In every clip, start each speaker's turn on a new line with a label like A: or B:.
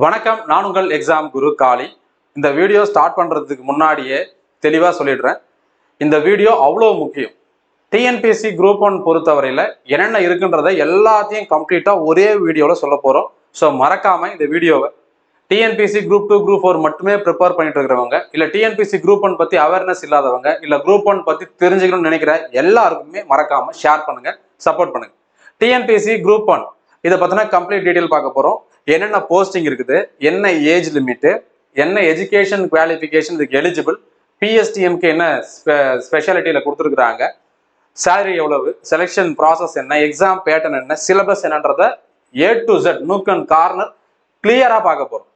A: வணக்கம், நான் உங்கள் எக்ஸாம் குரு காளி. இந்த வீடியோ ஸ்டார்ட் பண்ணுறதுக்கு முன்னாடியே தெளிவாக சொல்லிடுறேன். இந்த வீடியோ அவ்வளோ முக்கியம். டிஎன்பிஎஸ்சி குரூப் 1 பொறுத்தவரையில் என்னென்ன இருக்குன்றதை எல்லாத்தையும் கம்ப்ளீட்டாக ஒரே வீடியோவில் சொல்ல போகிறோம். ஸோ மறக்காமல் இந்த வீடியோவை டிஎன்பிஎஸ்சி குரூப் 2 குரூப் 4 மட்டுமே ப்ரிப்பேர் பண்ணிட்டு இருக்கிறவங்க, இல்லை டிஎன்பிஎஸ்சி குரூப் 1 பற்றி அவேர்னஸ் இல்லாதவங்க, இல்லை குரூப் 1 பற்றி தெரிஞ்சுக்கணும்னு நினைக்கிற எல்லாருக்குமே மறக்காமல் ஷேர் பண்ணுங்கள், சப்போர்ட் பண்ணுங்கள். டிஎன்பிஎஸ்சி குரூப் 1 இதை பற்றின கம்ப்ளீட் டீட்டெயில் பார்க்க போகிறோம். என்னென்ன போஸ்டிங் இருக்குது, என்ன ஏஜ் லிமிட்டு, என்ன எஜுகேஷன் குவாலிஃபிகேஷன் இதுக்கு எலிஜிபிள், பிஎஸ்டிஎம்க்கு என்ன ஸ்பெஷாலிட்டியில் கொடுத்துருக்குறாங்க, சேலரி எவ்வளவு, செலெக்ஷன் ப்ராசஸ் என்ன, எக்ஸாம் பேட்டர்ன் என்ன, சிலபஸ் என்னன்றத A to Z nook and corner கிளியராக பார்க்க போகிறோம்.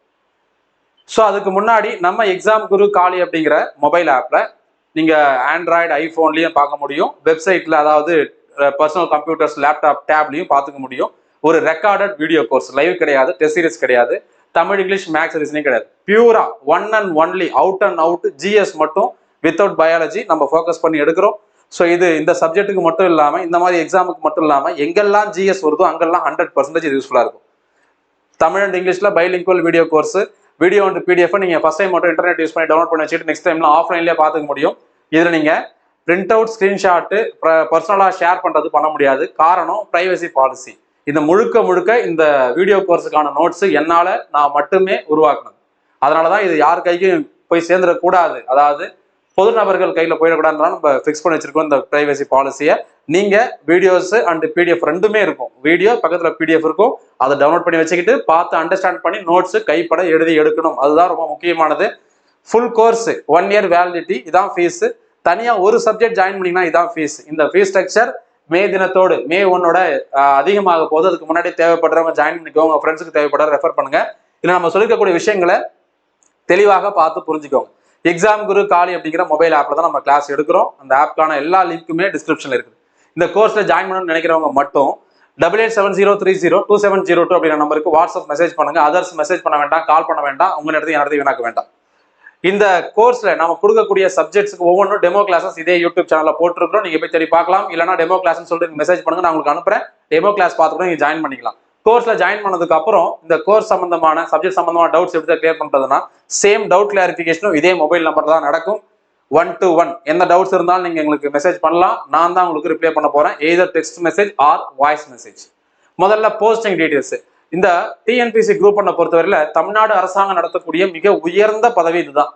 A: ஸோ அதுக்கு முன்னாடி நம்ம எக்ஸாம் குரு காளி அப்படிங்கிற மொபைல் ஆப்பில் நீங்கள் ஆண்ட்ராய்டு ஐஃபோன்லேயும் பார்க்க முடியும், வெப்சைட்டில் அதாவது பர்சனல் கம்ப்யூட்டர்ஸ் லேப்டாப் டேப்லையும் பார்த்துக்க முடியும். ஒரு ரெக்கார்டட் வீடியோ கோர்ஸ், லைவ் கிடையாது, டெஸ்ட் சீரிஸ் கிடையாது, தமிழ் இங்கிலீஷ் மேக்ஸ் ரீசனிங் கிடையாது. பியூரா one and only out and out GS மட்டும் வித்தவுட் பயாலஜி நம்ம ஃபோக்கஸ் பண்ணி எடுக்கிறோம். ஸோ இது இந்த சப்ஜெக்ட்டுக்கு மட்டும் இல்லாமல், இந்த மாதிரி எக்ஸாமுக்கு மட்டும் இல்லாமல் எங்கெல்லாம் ஜிஎஸ் வருதோ அங்கெல்லாம் 100% இது யூஸ்ஃபுல்லாக இருக்கும். தமிழ் அண்ட் இங்கிலீஷில் bilingual video course, video and PDF நீங்கள் ஃபஸ்ட் டைம் மட்டும் இன்டர்நெட் யூஸ் பண்ணி டவுன்லோட் பண்ணி வச்சுட்டு நெக்ஸ்ட் டைம்லாம் ஆஃப்லைன்லேயே பார்த்துக்க முடியும். இதில் நீங்கள் பிரிண்ட் அவுட் ஸ்க்ரீன்ஷாட்டு பர்சனலாக ஷேர் பண்ணுறது பண்ண முடியாது. காரணம் ப்ரைவசி பாலிசி. இந்த முழுக்க இந்த வீடியோ கோர்ஸுக்கான நோட்ஸ் நான் மட்டுமே உருவாக்கணும். அதனால தான் இது யார் கைக்கும் போய் சேர்ந்துடக்கூடாது, அதாவது பொது நபர்கள் கையில் போயிடக்கூடாதுனால நம்ம ஃபிக்ஸ் பண்ணி வச்சிருக்கோம் இந்த ப்ரைவசி பாலிசியை. நீங்கள் வீடியோஸ் அண்ட் பிடிஎஃப் ரெண்டுமே இருக்கும், வீடியோ பக்கத்தில் பிடிஎஃப் இருக்கும், அதை டவுன்லோட் பண்ணி வச்சுக்கிட்டு பார்த்து அண்டர்ஸ்டாண்ட் பண்ணி நோட்ஸு கைப்பட எழுதி எடுக்கணும். அதுதான் ரொம்ப முக்கியமானது. ஃபுல் கோர்ஸ் 1 இயர் வேலிடிட்டி, இதான் ஃபீஸு. தனியாக ஒரு சப்ஜெக்ட் ஜாயின் பண்ணிங்கன்னா இதான் ஃபீஸ். இந்த ஃபீஸ் ஸ்ட்ரக்சர் மே தினத்தோடு மே 1 அதிகமாக போது. அதுக்கு முன்னாடி தேவைப்படுறவங்க ஜாயின் பண்ணிக்கோங்க, உங்கள் ஃப்ரெண்ட்ஸுக்கு தேவைப்படுற ரெஃபர் பண்ணுங்க. இல்லை நம்ம சொல்லிக்கக்கூடிய விஷயங்களை தெளிவாக பார்த்து புரிஞ்சுக்கோங்க. எக்ஸாம் குரு காளி அப்படிங்கிற மொபைல் ஆப்பில் தான் நம்ம கிளாஸ் எடுக்கிறோம். அந்த ஆப்க்கான எல்லா லிங்க்குமே டிஸ்கிரிப்ஷனில் இருக்குது. இந்த கோர்ஸில் ஜாயின் பண்ணணும்னு நினைக்கிறவங்க மட்டும் 8870302702 அப்படிங்கிற நம்பருக்கு வாட்ஸ்அப் மெசேஜ் பண்ணுங்க. அதர்ஸ் மெசேஜ் பண்ண வேண்டாம், கால் பண்ண வேண்டாம், உங்கள் நேரத்தையும் என்னத்தையும் வீணாக்க வேண்டாம். இந்த கோர்ஸ்ல நம்ம கொடுக்கக்கூடிய சப்ஜெக்ட்ஸ்க்கு ஒவ்வொன்றும் டெமோ கிளாஸஸ் இதே யூடியூப் சேனல்ல போட்டுருக்கோம். நீங்க போய் தேடி பார்க்கலாம். இல்லைனா டெமோ கிளாஸ்ன்னு சொல்லிட்டு மெசேஜ் பண்ணுங்க, நான் உங்களுக்கு அனுப்புறேன். டெமோ கிளாஸ் பார்த்துட்டு நீங்க ஜாயின் பண்ணிக்கலாம். கோர்ஸ்ல ஜாயின் பண்ணதுக்கு அப்புறம் இந்த கோர்ஸ் சம்பந்தமான சப்ஜெக்ட் சம்பந்தமான டவுட்ஸ் எப்படி கிளியர் பண்றதுன்னா, சேம் டவுட் கிளாரிஃபிகேஷனும் இதே மொபைல் நம்பர் தான் நடக்கும். 1 to 1 எந்த டவுட்ஸ் இருந்தாலும் நீங்க எங்களுக்கு மெசேஜ் பண்ணலாம். நான் தான் உங்களுக்கு ரிப்ளை பண்ண போறேன், either text message or voice message. முதல்ல போஸ்டிங் டீடைல்ஸ். இந்த டிஎன்பிஎஸ்சி குரூப் 1 பொறுத்தவரையில தமிழ்நாடு அரசாங்கம் நடத்தக்கூடிய மிக உயர்ந்த பதவி இதுதான்.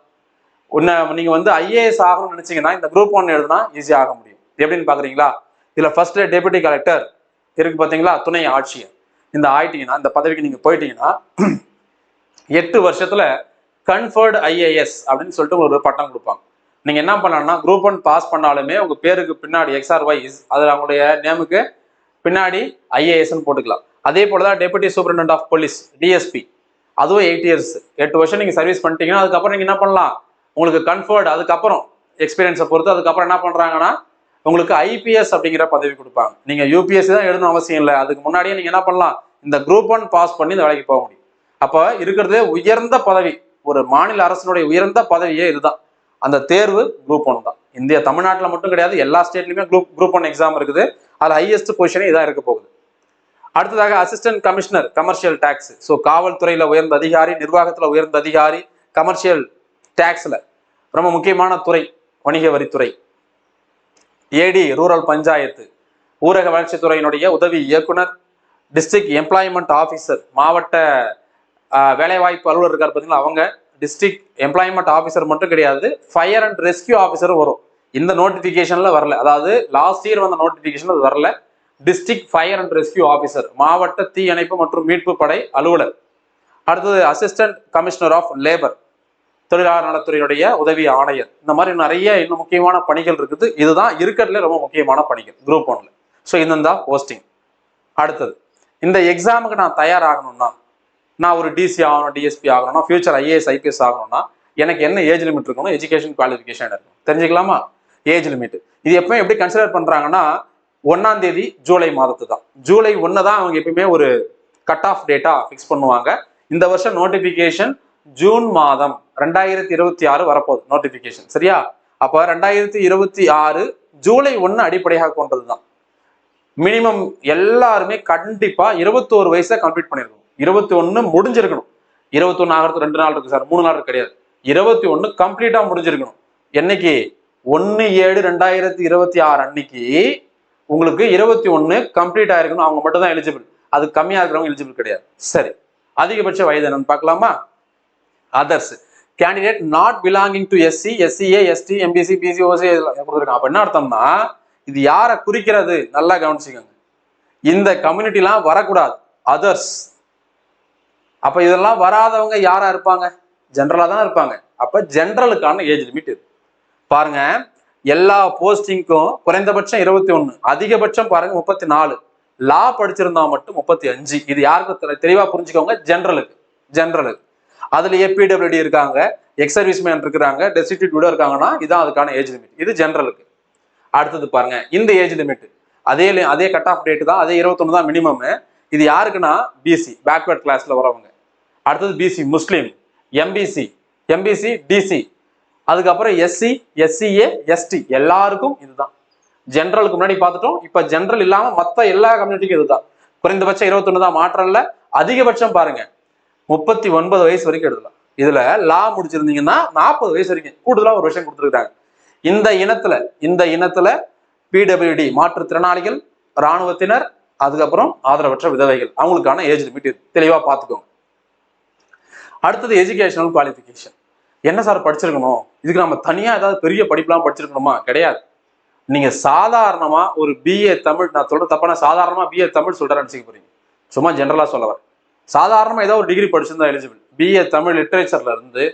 A: நீங்க வந்து ஐஏஎஸ் ஆகணும்னு நினைச்சீங்கன்னா இந்த குரூப் 1 எழுதுனா ஈஸியாக ஆக முடியும். எப்படின்னு பாக்குறீங்களா? இதுல ஃபர்ஸ்ட்ல டெபுட்டி கலெக்டர் இருக்கு பாத்தீங்களா, துணை ஆட்சியர். இந்த ஆயிட்டீங்கன்னா, இந்த பதவிக்கு நீங்க போயிட்டீங்கன்னா 8 வருஷத்துல கன்ஃபர்டு ஐஏஎஸ் அப்படின்னு சொல்லிட்டு ஒரு பட்டம் கொடுப்பாங்க. நீங்க என்ன பண்ணலாம்னா, குரூப் 1 பாஸ் பண்ணாலுமே உங்க பேருக்கு பின்னாடி XRY அதுல அவங்களுடைய நேமுக்கு பின்னாடி ஐஏஎஸ்ன்னு போட்டுக்கலாம். அதே போலதான் deputy superintendent of police DSP, அதுவும் 8 இயர்ஸ் 8 வருஷம் நீங்க சர்வீஸ் பண்ணிட்டீங்கன்னா அதுக்கப்புறம் நீங்க என்ன பண்ணலாம், உங்களுக்கு கன்ஃபர்ட் அதுக்கப்புறம் எக்ஸ்பீரியன்ஸை பொறுத்து அதுக்கப்புறம் என்ன பண்றாங்கன்னா உங்களுக்கு ஐபிஎஸ் அப்படிங்கிற பதவி கொடுப்பாங்க. நீங்க யூபிஎஸ்சி தான் எழுதணும் அவசியம் இல்லை. அதுக்கு முன்னாடியே நீங்க என்ன பண்ணலாம், இந்த குரூப் 1 பாஸ் பண்ணி இந்த வேலைக்கு போக முடியும். அப்ப இருக்கிறதே உயர்ந்த பதவி, ஒரு மாநில அரசினுடைய உயர்ந்த பதவியே இதுதான். அந்த தேர்வு குரூப் 1 தான். இந்தியா தமிழ்நாட்டில் மட்டும் கிடையாது, எல்லா ஸ்டேட்லயுமே குரூப் 1 எக்ஸாம் இருக்குது. அதுல ஹையஸ்ட் பொசிஷனே இதான் இருக்க போகுது. அடுத்ததாக assistant commissioner commercial taxes. So காவல்துறையில உயர்ந்த அதிகாரி, நிர்வாகத்துல உயர்ந்த அதிகாரி, கமர்ஷியல் டாக்ஸ்ல ரொம்ப முக்கியமான துறை வணிக வரித்துறை. ஏடி ரூரல் பஞ்சாயத்து, ஊரக வளர்ச்சித்துறையினுடைய உதவி இயக்குனர், டிஸ்ட்ரிக்ட் எம்ப்ளாய்மெண்ட் ஆஃபீஸர், மாவட்ட வேலைவாய்ப்பு அலுவலர் இருக்கார் பார்த்தீங்களா அவங்க, டிஸ்ட்ரிக்ட் எம்ப்ளாய்மெண்ட் ஆஃபீஸர் மட்டும் கிடையாது, ஃபயர் அண்ட் ரெஸ்கியூ ஆஃபீஸரும் வரும். இந்த நோட்டிஃபிகேஷன்ல வரல, அதாவது லாஸ்ட் இயர் வந்த நோட்டிஃபிகேஷன் அது வரல. District fire and rescue officer, மாவட்ட தீயணைப்பு மற்றும் மீட்பு படை அலுவலர். அடுத்தது அசிஸ்டன்ட் கமிஷனர் ஆஃப் லேபர், தொழிலாளர் நலத்துறையினுடைய உதவி ஆணையர். இந்த மாதிரி நிறைய இன்னும் முக்கியமான பணிகள் இருக்குது. இதுதான் இருக்கிறதுல ரொம்ப முக்கியமான பணிகள் குரூப் 1. ஸோ இந்த போஸ்டிங். அடுத்தது, இந்த எக்ஸாமுக்கு நான் தயாராகணும்னா, நான் ஒரு டிசி ஆகணும், டிஎஸ்பி ஆகணும்னா, ஃபியூச்சர் ஐஏஎஸ் ஐபிஎஸ் ஆகணும்னா எனக்கு என்ன ஏஜ் லிமிட் இருக்கணும், எஜுகேஷன் குவாலிஃபிகேஷன் இருக்கும், தெரிஞ்சுக்கலாமா? ஏஜ் லிமிட் இது எப்பவுமே எப்படி கன்சிடர் பண்றாங்கன்னா, 1ஆம் தேதி ஜூலை மாதத்து தான். ஜூலை 1 தான் அவங்க எப்பயுமே ஒரு கட் ஆஃப் டேட்டா ஃபிக்ஸ் பண்ணுவாங்க. இந்த வருஷம் நோட்டிபிகேஷன் ஜூன் மாதம் 2026 வரப்போகுது நோட்டிபிகேஷன், சரியா? அப்ப 2026 ஜூலை 1 அடிப்படையாக கொண்டதுதான். மினிமம் எல்லாருமே கண்டிப்பா 21 வயசுல கம்ப்ளீட் பண்ணிருக்கணும், 21 முடிஞ்சிருக்கணும். 21 ஆகிறதுக்கு 2 நாள் இருக்கு சார், 3 நாள் கிடையாது. 21 கம்ப்ளீட்டா முடிஞ்சிருக்கணும். என்னைக்கு? 1/7/2026 அன்னைக்கு உங்களுக்கு 21 கம்ப்ளீட் ஆயிருக்கணும். அவங்க மட்டும் தான் எலிஜிபிள். அது கம்மியா இருக்கிறவங்க எலிஜிபிள் கிடையாது. சரி, அதிகபட்ச வயது என்னன்னு பார்க்கலாமா? Others candidate not belonging to SC, SCA, ST, MBC, BC, OC கொடுத்துருக்காங்க. அப்ப என்ன அர்த்தம்னா இது யாரை குறிக்கிறது? நல்லா கவனிச்சுக்கோங்க. இந்த கம்யூனிட்டிலாம் வரக்கூடாது, அதர்ஸ். அப்ப இதெல்லாம் வராதவங்க யாரா இருப்பாங்க? ஜென்ரலா தான் இருப்பாங்க. அப்ப ஜென்ரலுக்கான ஏஜ் லிமிட் இது பாருங்க. எல்லா போஸ்டிங்க்கும் குறைந்தபட்சம் 21, அதிகபட்சம் பாருங்க 34. லா படிச்சிருந்தா மட்டும் 35. இது யாருக்கு தெளிவா புரிஞ்சுக்கோங்க? ஜென்ரலுக்கு. அதுலயே பிடபிள்யூடி இருக்காங்க, எக்ஸ் சர்வீஸ் மேன் இருக்கிறாங்க, டெஸ்டிடியூட் இருக்காங்கன்னா இதான் அதுக்கான ஏஜ் லிமிட். இது ஜென்ரலுக்கு. அடுத்தது பாருங்க, இந்த ஏஜ் லிமிட் அதே கட் ஆஃப் டேட் தான், அதே 21 தான் மினிமம். இது யாருக்குன்னா பிசி, பேக்வர்ட் கிளாஸ்ல வரவங்க. அடுத்தது பிசி முஸ்லீம், எம்பிசி டிசி, அதுக்கப்புறம் எஸ்சி, எஸ்சிஏ, எஸ்டி எல்லாருக்கும் இதுதான். ஜென்ரலுக்கு முன்னாடி பார்த்துட்டோம். இப்ப ஜென்ரல் இல்லாம மத்த எல்லா கம்யூனிட்டிக்கும் இதுதான். குறைந்தபட்சம் 21 தான், மாற்றம் இல்ல. அதிகபட்சம் பாருங்க 39 வயசு வரைக்கும் எழுதலாம். இதுல லா முடிச்சிருந்தீங்கன்னா 40 வயசு வரைக்கும் கூடுதலா ஒரு விஷயம் கொடுத்துருக்காங்க. இந்த இனத்துல பிடபிள்யூடி மாற்றுத்திறனாளிகள், இராணுவத்தினர், அதுக்கப்புறம் ஆதரவற்ற விதவைகள், அவங்களுக்கான ஏஜ் லிமிட் தெளிவா பார்த்துக்கோங்க. அடுத்தது எஜுகேஷனல் குவாலிஃபிகேஷன். என்ன சார் படிச்சிருக்கணும்? இதுக்கு நம்ம தனியா ஏதாவது பெரிய படிப்புலாம் படிச்சிருக்கணுமா? கிடையாது. நீங்க சாதாரணமா ஒரு பிஏ தமிழ், நான் சொல்ற தப்பான, சாதாரணமா பிஏ தமிழ் சொல்றேன்னு நினைச்சுக்க போறீங்க. சும்மா ஜென்ரலா சொல்ல வர. சாதாரணமா ஏதோ ஒரு டிகிரி படிச்சிருந்தா எலிஜிபிள். பிஏ தமிழ் லிட்ரேச்சர்ல இருந்து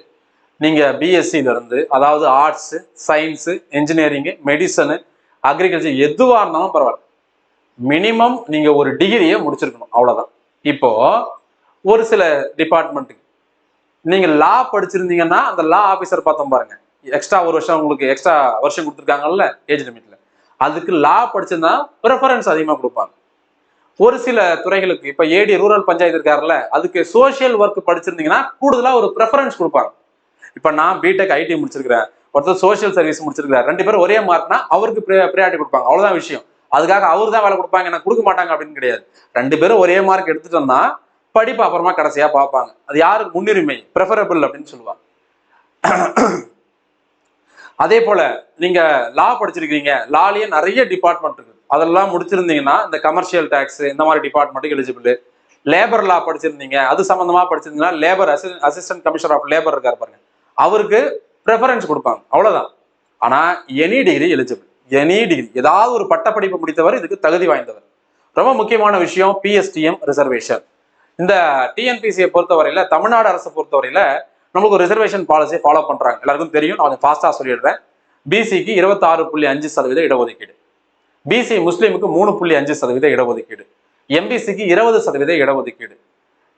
A: நீங்க பிஎஸ்சில இருந்து, அதாவது arts, science, engineering, medicine, agriculture எதுவா இருந்தாலும் பரவாயில்ல, மினிமம் நீங்க ஒரு டிகிரியை முடிச்சிருக்கணும். அவ்வளவுதான். இப்போ ஒரு சில டிபார்ட்மெண்ட்டுக்கு நீங்க லா படிச்சிருந்தீங்கன்னா அந்த லா ஆபீசர் பார்த்தோம் பாருங்க, எக்ஸ்ட்ரா ஒரு வருஷம் உங்களுக்கு எக்ஸ்ட்ரா வருஷம் கொடுத்துருக்காங்கல்ல ஏஜ் லிமிட்ல, அதுக்கு லா படிச்சிருந்தா ப்ரிஃபரன்ஸ் அதிகமா கொடுப்பாங்க. ஒரு சில துறைகளுக்கு இப்ப ஏடி ரூரல் பஞ்சாயத்து இருக்காருல்ல, அதுக்கு சோசியல் ஒர்க் படிச்சிருந்தீங்கன்னா கூடுதலா ஒரு ப்ரிஃபரன்ஸ் கொடுப்பாங்க. இப்ப நான் பிடெக் ஐடி முடிச்சிருக்கிறேன், ஒருத்தர் சோசியல் சர்வீஸ் முடிச்சிருக்காரு, 2 பேரும் ஒரே மார்க்னா அவருக்கு ப்ரியாரிட்டி கொடுப்பாங்க. அவ்வளவுதான் விஷயம். அதுக்காக அவரு தான் வேலை கொடுப்பாங்க, எனக்கு கொடுக்க மாட்டாங்க அப்படின்னு கிடையாது. 2 பேரும் ஒரே மார்க் எடுத்துட்டோம்னா படிப்பு அப்புறமா கடைசியா பார்ப்பாங்க. அது யாருக்கு முன்னுரிமை, ப்ரிஃபரபிள் அப்படின்னு சொல்லுவாங்க. அதே போல நீங்க லா படிச்சிருக்கீங்க, லாலயே நிறைய டிபார்ட்மெண்ட் இருக்கு, அதெல்லாம் முடிச்சிருந்தீங்கன்னா இந்த கமர்ஷியல் டாக்ஸ் இந்த மாதிரி டிபார்ட்மெண்ட்டுக்கு எலிஜிபிள். லேபர் லா படிச்சிருந்தீங்க, அது சம்பந்தமா படிச்சிருந்தீங்கன்னா labour assistant commissioner of labour இருக்காரு பாருங்க, அவருக்கு ப்ரிஃபரன்ஸ் கொடுப்பாங்க. அவ்வளவுதான். ஆனா any degree eligible. Any degree, ஏதாவது ஒரு பட்டப்படிப்பு முடித்தவர் இதுக்கு தகுதி வாய்ந்தவர். ரொம்ப முக்கியமான விஷயம் பிஎஸ்டிஎம் ரிசர்வேஷன். இந்த டிஎன்பிசியை பொறுத்தவரையில, தமிழ்நாடு அரசை பொறுத்தவரையில நமக்கு ஒரு ரிசர்வேஷன் பாலிசியை ஃபாலோ பண்றாங்க. எல்லாருக்கும் தெரியும், நான் கொஞ்சம் ஃபாஸ்டா சொல்லிடுறேன். பிசிக்கு 26.5% இடஒதுக்கீடு, பிசி முஸ்லீமுக்கு 3.5% இடஒதுக்கீடு, எம்பிசிக்கு 20% இடஒதுக்கீடு,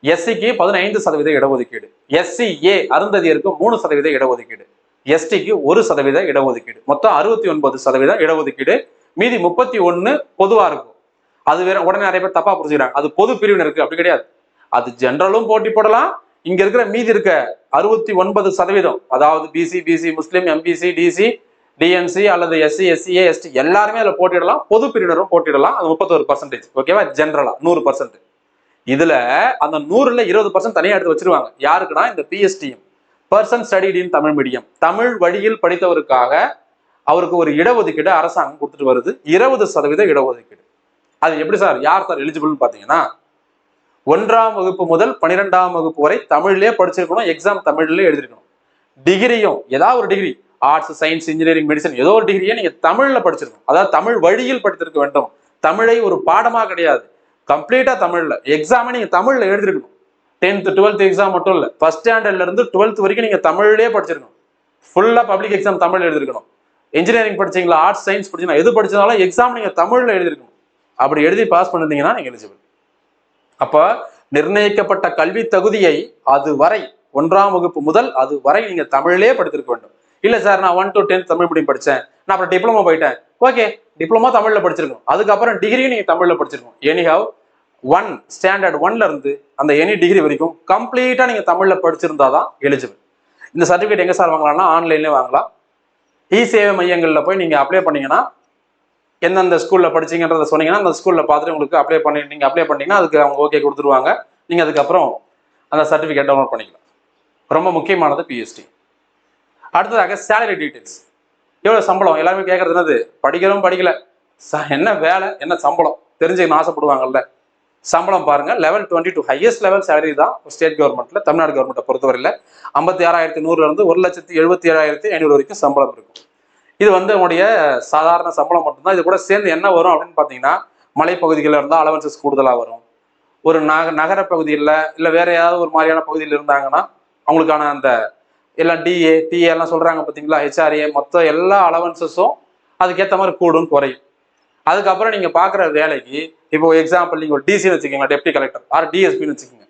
A: எஸ்சிக்கு 15% இடஒதுக்கீடு, எஸ்சிஏ அருந்ததியருக்கு 3% இடஒதுக்கீடு, எஸ்டிக்கு 1% இடஒதுக்கீடு, மொத்தம் 69% இடஒதுக்கீடு. மீதி 31 பொதுவா இருக்கும். அது வேற, உடனே நிறைய பேர் தப்பா புரிஞ்சுக்கிறாங்க, அது பொது பிரிவினருக்கு. அப்படி கிடையாது. அது ஜெனரலும் போட்டி போடலாம். இங்க இருக்கிற மீதி இருக்க 69%, அதாவது பிசி முஸ்லீம், எம்பிசி, டிசி, டிஎன்சி அல்லது எஸ்சி, எஸ்சிஏ, எஸ்டி எல்லாருமே அதுல போட்டிடலாம். பொது பிரிவினரும் போட்டிடலாம். அது 31%. ஓகேவா? ஜெனரலா 100%. இதுல அந்த 100ல 20% தனியா எடுத்து வச்சிருவாங்க. யாருக்குன்னா இந்த PSTM, person studied in Tamil medium, Tamil வழியில் படித்தவருக்காக அவருக்கு ஒரு இடஒதுக்கீடு அரசாங்கம் கொடுத்துட்டு வருது, 20% இடஒதுக்கீடு. அது எப்படி சார், யார் சார் எலிஜிபிள்னு பாத்தீங்கன்னா, 1ஆம் வகுப்பு முதல் 12ஆம் வகுப்பு வரை தமிழ்லயே படிச்சிருக்கணும், எக்ஸாம் தமிழ்லயே எழுதிருக்கணும். டிகிரியும் ஏதாவது ஒரு degree, arts, science, engineering, medicine, ஏதோ ஒரு டிகிரியை நீங்க தமிழ்ல படிச்சிருக்கணும். அதாவது தமிழ் வழியில் படித்திருக்க வேண்டும். தமிழை ஒரு பாடமா கிடையாது, கம்ப்ளீட்டா தமிழ்ல. எக்ஸாமை நீங்க தமிழ்ல எழுதிருக்கணும். 10th 12th எக்ஸாம் மட்டும் இல்ல, ஃபர்ஸ்ட் ஸ்டாண்டர்ட்ல இருந்து 12th வரைக்கும் நீங்க தமிழ்லயே படிச்சிருக்கணும். ஃபுல்லா பப்ளிக் எக்ஸாம் தமிழ் எழுதிருக்கணும். இன்ஜினியரிங் படிச்சீங்களா, ஆர்ட்ஸ், சயின்ஸ் படிச்சீங்களா, எது படிச்சதாலும் எக்ஸாம் நீங்க தமிழ்ல எழுதிருக்கணும். அப்படி எழுதி பாஸ் பண்ணிருந்தீங்கன்னா நீங்க எலிஜிபிள். அப்ப நிர்ணயிக்கப்பட்ட கல்வி தகுதியை அது வரை 1ஆம் வகுப்பு முதல் அது வரை நீங்க தமிழ்லயே படித்திருக்க வேண்டும். இல்ல சார், நான் 1 to 10 தமிழ் மீடியம் படிச்சேன், நான் அப்புறம் டிப்ளமோ போயிட்டேன், ஓகே, டிப்ளமோ தமிழ்ல படிச்சிருக்கணும். அதுக்கப்புறம் டிகிரியும் நீங்க தமிழ்ல படிச்சிருக்கணும். எனிஹவ் ஸ்டாண்டர்ட் 1ல இருந்து அந்த எனி டிகிரி வரைக்கும் கம்ப்ளீட்டா நீங்க தமிழ்ல படிச்சிருந்தாதான் எலிஜிபிள். இந்த சர்டிபிகேட் எங்க சார் வாங்கலாம்னா ஆன்லைன்லயே வாங்கலாம். இ சேவை மையங்கள்ல போய் நீங்க அப்ளை பண்ணீங்கன்னா, எந்தெந்த ஸ்கூல்ல படிச்சீங்கன்றத சொன்னீங்கன்னா அந்த ஸ்கூல்ல பார்த்துட்டு உங்களுக்கு அப்ளை பண்ணீங்கன்னா அதுக்கு அவங்க ஓகே கொடுத்துருவாங்க. நீங்க அதுக்கப்புறம் அந்த சர்டிஃபிகேட் டவுன்லோட் பண்ணிக்கலாம். ரொம்ப முக்கியமானது பிஎஸ்டி. அடுத்ததாக சேலரி டீட்டெயில்ஸ். எவ்வளோ சம்பளம் எல்லாருமே கேட்கறது என்னது, படிக்கிறோம் படிக்கல என்ன வேலை என்ன சம்பளம் தெரிஞ்சுக்கணும் ஆசைப்படுவாங்கல்ல. சம்பளம் பாருங்க, லெவல் 22 ஹையஸ்ட் லெவல் சேலரி தான் ஸ்டேட் கவர்மெண்ட்ல, தமிழ்நாடு கவர்மெண்ட்டை பொறுத்தவரையில் 56,100 1,77,500 வரைக்கும் சம்பளம் இருக்கும். இது வந்து உங்களுடைய சாதாரண சம்பளம் மட்டும்தான். இது கூட சேர்ந்து என்ன வரும் அப்படின்னு பார்த்தீங்கன்னா, மலைப்பகுதிகளில் இருந்தால் அலவன்சஸ் கூடுதலாக வரும். ஒரு நகர பகுதியில் இல்லை வேற ஏதாவது ஒரு மாதிரியான பகுதியில் இருந்தாங்கன்னா அவங்களுக்கான அந்த எல்லாம் டிஏ டிஏ எல்லாம் சொல்றாங்க பார்த்தீங்களா, ஹெச்ஆர்ஏ மொத்தம் எல்லா அலவன்சஸும் அதுக்கேற்ற மாதிரி கூடும் குறையும். அதுக்கப்புறம் நீங்க பார்க்குற வேலைக்கு இப்போ எக்ஸாம்பிள் நீங்க ஒரு டிசின்னு வச்சுக்கோங்க, டெப்டி கலெக்டர் ஆர் டிஎஸ்பின்னு வச்சுக்கோங்க,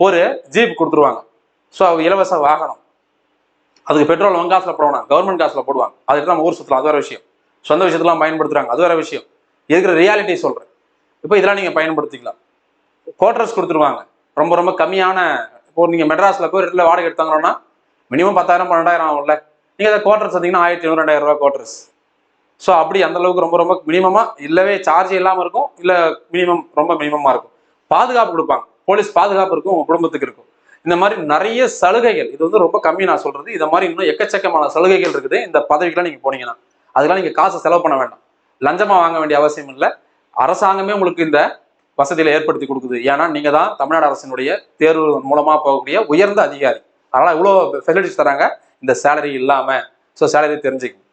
A: ஒரு ஜீப் கொடுத்துருவாங்க. ஸோ அவங்க இலவச வாகனம், அதுக்கு பெட்ரோல் உங்க காசுல போடுவாங்க, கவர்மெண்ட் காசுல போடுவாங்க. அதுக்கு நம்ம ஊர் சுற்றலாம், அது வேற விஷயம். சொந்த விஷயத்தெல்லாம் பயன்படுத்துறாங்க, அது வேற விஷயம். இருக்கிற ரியாலிட்டி சொல்றேன். இப்போ இதெல்லாம் நீங்க பயன்படுத்திக்கலாம். குவார்டர்ஸ் கொடுத்துருவாங்க, ரொம்ப ரொம்ப கம்மியான. இப்போ நீங்க மெட்ராஸ்ல போய் ரெண்டுல வாடகை எடுத்தாங்கன்னா மினிமம் 10,000 12,000 ஆகும்ல. நீங்க அதை குவார்டர்ஸ் பார்த்தீங்கன்னா 1,700 2,000 ரூபாய் குவார்டர்ஸ். ஸோ அப்படி அந்த அளவுக்கு ரொம்ப ரொம்ப மினிமமா, இல்லவே சார்ஜ் இல்லாமல் இருக்கும், இல்லை மினிமம் ரொம்ப மினிமமா இருக்கும். பாதுகாப்பு கொடுப்பாங்க, போலீஸ் பாதுகாப்பு இருக்கும், உங்க குடும்பத்துக்கு இருக்கும். இந்த மாதிரி நிறைய சலுகைகள், இது வந்து ரொம்ப கம்மி நான் சொல்றது. இந்த மாதிரி இன்னும் எக்கச்சக்கமான சலுகைகள் இருக்குது இந்த பதவிக்கெல்லாம் நீங்க போனீங்கன்னா. அதெல்லாம் நீங்க காசை செலவு பண்ண வேண்டாம், லஞ்சமா வாங்க வேண்டிய அவசியம் இல்லை. அரசாங்கமே உங்களுக்கு இந்த வசதியில ஏற்படுத்தி கொடுக்குது. ஏன்னா நீங்க தான் தமிழ்நாடு அரசினுடைய தேர்வு மூலமா போகக்கூடிய உயர்ந்த அதிகாரி. அதனால இவ்வளோ ஃபெசிலிட்டிஸ் தராங்க இந்த சேலரி இல்லாம. ஸோ சேலரி தெரிஞ்சுக்கணும்.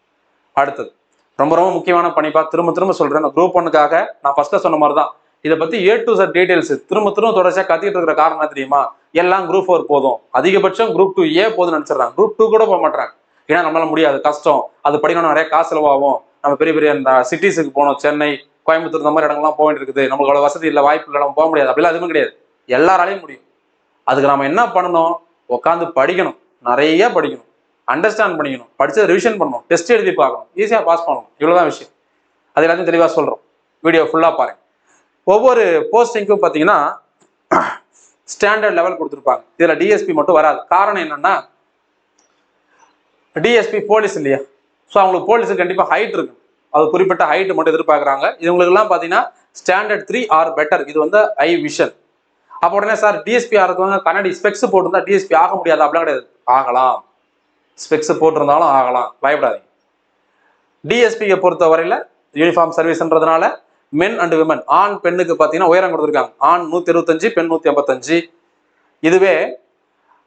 A: அடுத்தது ரொம்ப ரொம்ப முக்கியமான பணிப்பா, திரும்ப திரும்ப சொல்றேன். குரூப் 1க்காக நான் ஃபர்ஸ்ட்ல சொன்ன மாதிரி தான் இதை பத்தி A to Z டீடைல்ஸ் திரும்ப திரும்ப தொடர்ச்சியா கத்திட்டு இருக்கிற காரணம் என்ன தெரியுமா, எல்லாம் குரூப் 4 போதும், அதிகபட்சம் குரூப் 2A போதும்னு நினைச்சிடறாங்க. குரூப் 2 கூட போக மாட்டாங்க. ஏன்னா நம்மளால முடியாது, கஷ்டம், அது படிக்கணும், நிறைய காசு செலவாகும். நம்ம பெரிய பெரிய சிட்டிஸுக்கு போகணும், சென்னை கோயம்புத்தூர் இந்த மாதிரி இடங்கள்லாம் போக வேண்டியது இருக்குது, நம்மளோட வசதி இல்லை வாய்ப்பு இல்லை, நம்ம போக முடியாது. அப்படிலாம் எதுவுமே கிடையாது, எல்லாராலையும் முடியும். அதுக்கு நம்ம என்ன பண்ணணும், உட்காந்து படிக்கணும், நிறைய படிக்கணும், அண்டர்ஸ்டாண்ட் பண்ணிக்கணும், படிச்சதை ரிவிஷன் பண்ணணும், டெஸ்ட் எழுதி பார்க்கணும், ஈஸியாக பாஸ் பண்ணணும். இவ்வளோதான் விஷயம். அது எல்லாத்தையும் தெளிவாக சொல்கிறோம். வீடியோ ஃபுல்லாக பாருங்க. ஒவ்வொரு போஸ்டிங்க்கும் பார்த்தீங்கன்னா ஸ்டாண்டர்ட் லெவல் கொடுத்துருப்பாங்க. இதில் டிஎஸ்பி மட்டும் வராது. காரணம் என்னன்னா, டிஎஸ்பி போலீஸ் இல்லையா, ஸோ அவங்களுக்கு போலீஸுக்கு கண்டிப்பாக ஹைட் இருக்கு, அது குறிப்பிட்ட ஹைட் மட்டும் எதிர்பார்க்குறாங்க. இவங்களுக்குலாம் பார்த்தீங்கன்னா ஸ்டாண்டர்ட் 3 ஆர் பெட்டர். இது வந்து ஐ விஷன். அப்போ உடனே சார் டிஎஸ்பி ஆகிறவங்க கண்ணாடி ஸ்பெக்ஸ் போட்டிருந்தா டிஎஸ்பி ஆக முடியாது அப்படிலாம் கிடையாது, ஆகலாம். ஸ்பெக்ஸ் போட்டிருந்தாலும் ஆகலாம், பயப்படாதீங்க. டிஎஸ்பியை பொறுத்த வரையில யூனிஃபார்ம் சர்வீஸ்ன்றதுனால மென் அண்ட் விமன், ஆண் பெண்ணுக்கு பார்த்தீங்கன்னா உயரம் கொடுத்துருக்காங்க. ஆண் 125, பெண் 155. இதுவே